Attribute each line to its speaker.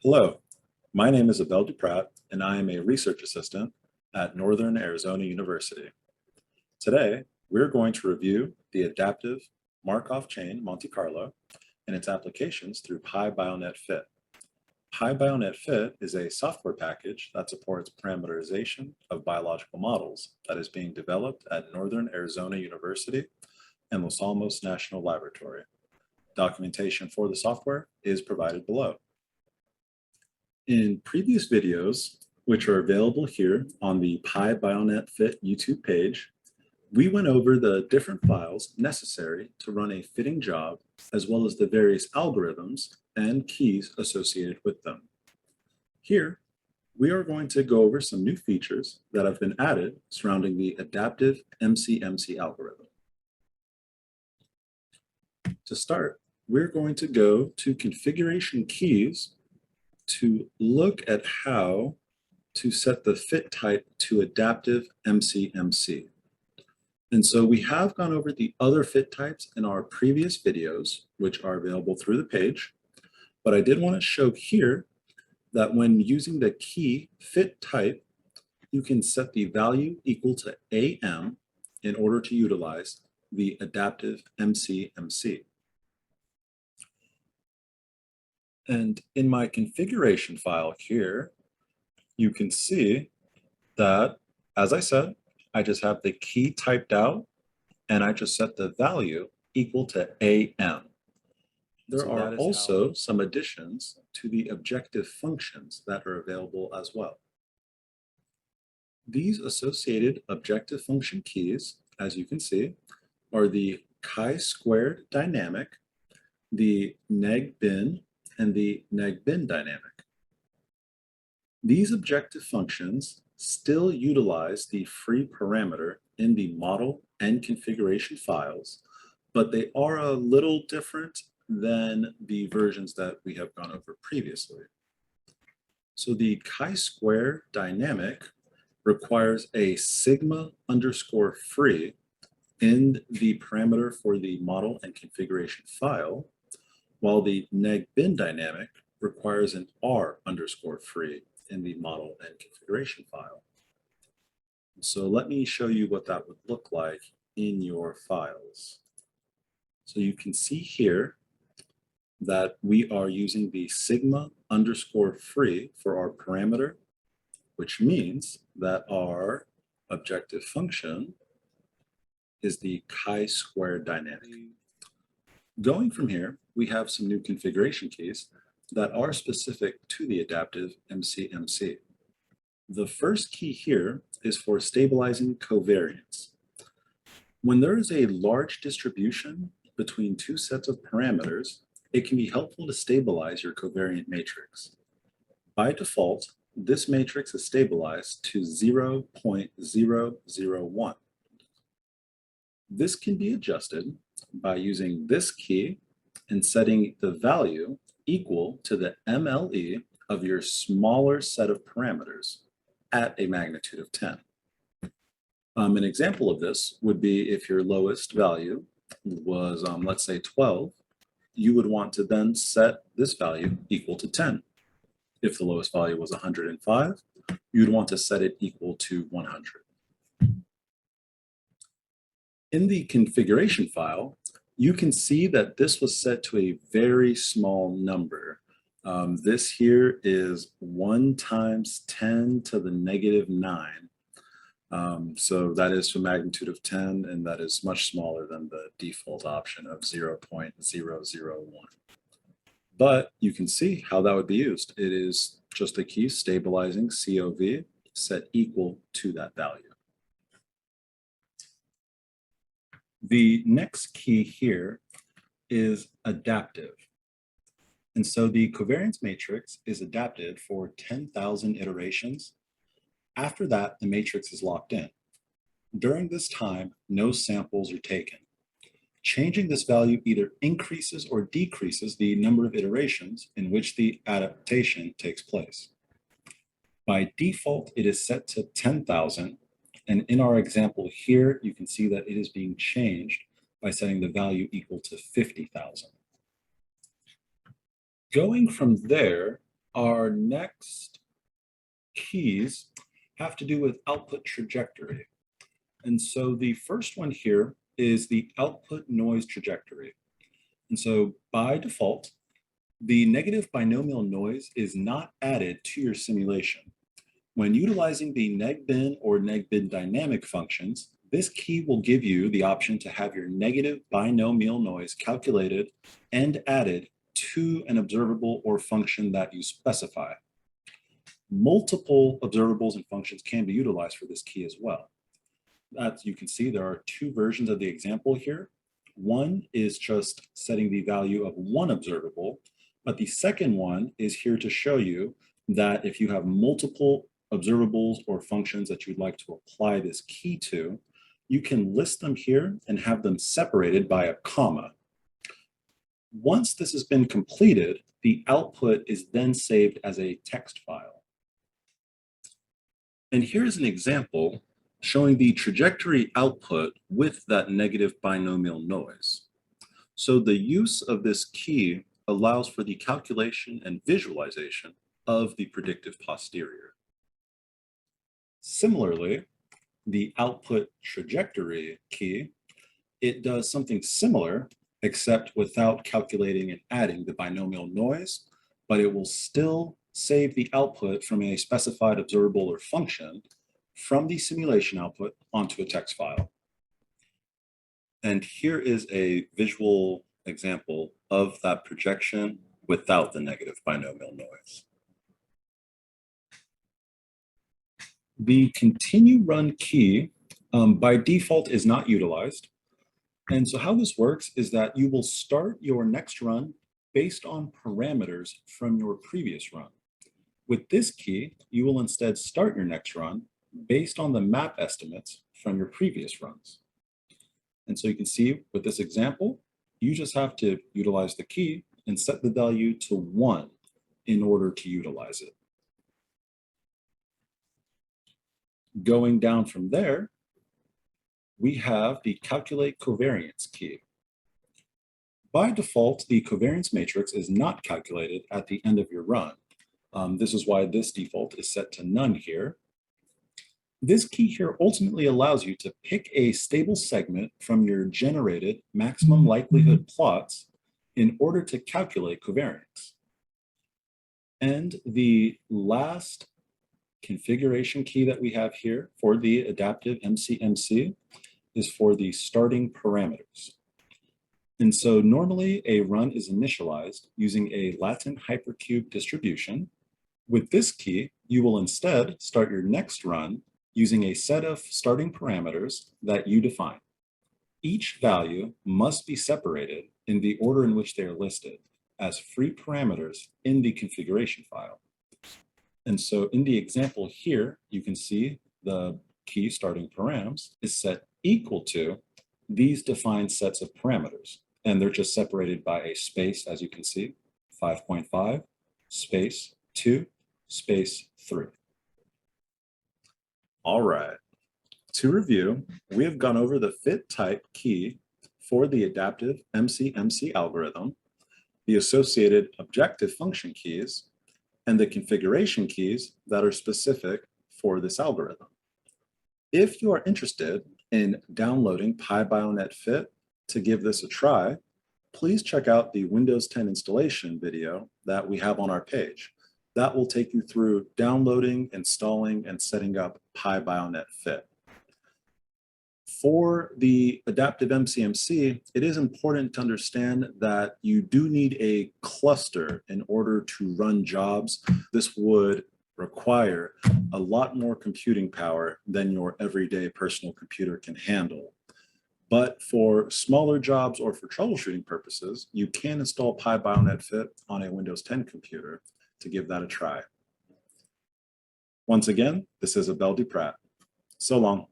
Speaker 1: Hello, my name is Abel Duprat, and I am a research assistant at Northern Arizona University. Today, we're going to review the adaptive Markov chain Monte Carlo and its applications through PyBioNetFit. PyBioNetFit is a software package that supports parameterization of biological models that is being developed at Northern Arizona University and Los Alamos National Laboratory. Documentation for the software is provided below. In previous videos, which are available here on the PyBioNetFit YouTube page, we went over the different files necessary to run a fitting job, as well as the various algorithms and keys associated with them. Here, we are going to go over some new features that have been added surrounding the adaptive Mcmc algorithm. To start, we're going to go to configuration keys to look at how to set the fit type to adaptive Mcmc. And so we have gone over the other fit types in our previous videos, which are available through the page. But I did want to show here that when using the key fit type, you can set the value equal to AM in order to utilize the adaptive Mcmc. And in my configuration file here, you can see that, as I said, I just have the key typed out and I just set the value equal to AM. There are also some additions to the objective functions that are available as well. These associated objective function keys, as you can see, are the chi-squared dynamic, the neg-bin, and the neg-bin dynamic. These objective functions still utilize the free parameter in the model and configuration files, but they are a little different than the versions that we have gone over previously. So the chi-square dynamic requires a sigma underscore free in the parameter for the model and configuration file, while the neg-bin dynamic requires an R underscore free in the model and configuration file. So let me show you what that would look like in your files. So you can see here that we are using the sigma underscore free for our parameter, which means that our objective function is the chi-square dynamic. Going from here, we have some new configuration keys that are specific to the adaptive Mcmc. The first key here is for stabilizing covariance. When there is a large distribution between two sets of parameters, it can be helpful to stabilize your covariant matrix. By default, this matrix is stabilized to 0.001. This can be adjusted by using this key and setting the value equal to the MLE of your smaller set of parameters at a magnitude of 10. An example of this would be if your lowest value was, let's say 12, you would want to then set this value equal to 10. If the lowest value was 105, you'd want to set it equal to 100. In the configuration file, you can see that this was set to a very small number. This here is 1 times 10 to the negative 9. So that is to a magnitude of 10, and that is much smaller than the default option of 0.001. But you can see how that would be used. It is just a key stabilizing COV set equal to that value. The next key here is adaptive. And so the covariance matrix is adapted for 10,000 iterations. After that, the matrix is locked in. During this time, no samples are taken. Changing this value either increases or decreases the number of iterations in which the adaptation takes place. By default, it is set to 10,000. And in our example here, you can see that it is being changed by setting the value equal to 50,000. Going from there, Our next keys have to do with output trajectory. And so the first one here is the output noise trajectory. And so by default, the negative binomial noise is not added to your simulation. When utilizing the negbin or negbin dynamic functions, this key will give you the option to have your negative binomial noise calculated and added to an observable or function that you specify. Multiple observables and functions can be utilized for this key as well. As you can see, there are two versions of the example here. One is just setting the value of one observable, but the second one is here to show you that if you have multiple observables or functions that you'd like to apply this key to, you can list them here and have them separated by a comma. Once this has been completed, the output is then saved as a text file. And here's an example showing the trajectory output with that negative binomial noise. So the use of this key allows for the calculation and visualization of the predictive posterior. Similarly, the output trajectory key, it does something similar, except without calculating and adding the binomial noise, but it will still save the output from a specified observable or function from the simulation output onto a text file. And here is a visual example of that projection without the negative binomial noise. The continue run key by default is not utilized. And so how this works is that you will start your next run based on parameters from your previous run. With this key, you will instead start your next run based on the map estimates from your previous runs. And so you can see with this example, you just have to utilize the key and set the value to 1 in order to utilize it. Going down from there, we have the calculate covariance key. By default, the covariance matrix is not calculated at the end of your run. This is why this default is set to none here. This key here ultimately allows you to pick a stable segment from your generated maximum likelihood plots in order to calculate covariance. And the last configuration key that we have here for the adaptive Mcmc is for the starting parameters. And so normally a run is initialized using a Latin hypercube distribution. With this key, you will instead start your next run using a set of starting parameters that you define. Each value must be separated in the order in which they are listed as free parameters in the configuration file. And so in the example here, you can see the key starting params is set equal to these defined sets of parameters. And they're just separated by a space, as you can see, 5.5, space 2, space 3. All right. To review, we have gone over the fit type key for the adaptive Mcmc algorithm, the associated objective function keys, and the configuration keys that are specific for this algorithm. If you are interested in downloading PyBioNetFit to give this a try, please check out the Windows 10 installation video that we have on our page. That will take you through downloading, installing, and setting up PyBioNetFit. For the adaptive MCMC, it is important to understand that you do need a cluster in order to run jobs. This would require a lot more computing power than your everyday personal computer can handle. But for smaller jobs or for troubleshooting purposes, you can install PyBioNetFit on a Windows 10 computer to give that a try. Once again, this is Abel Duprat. So long.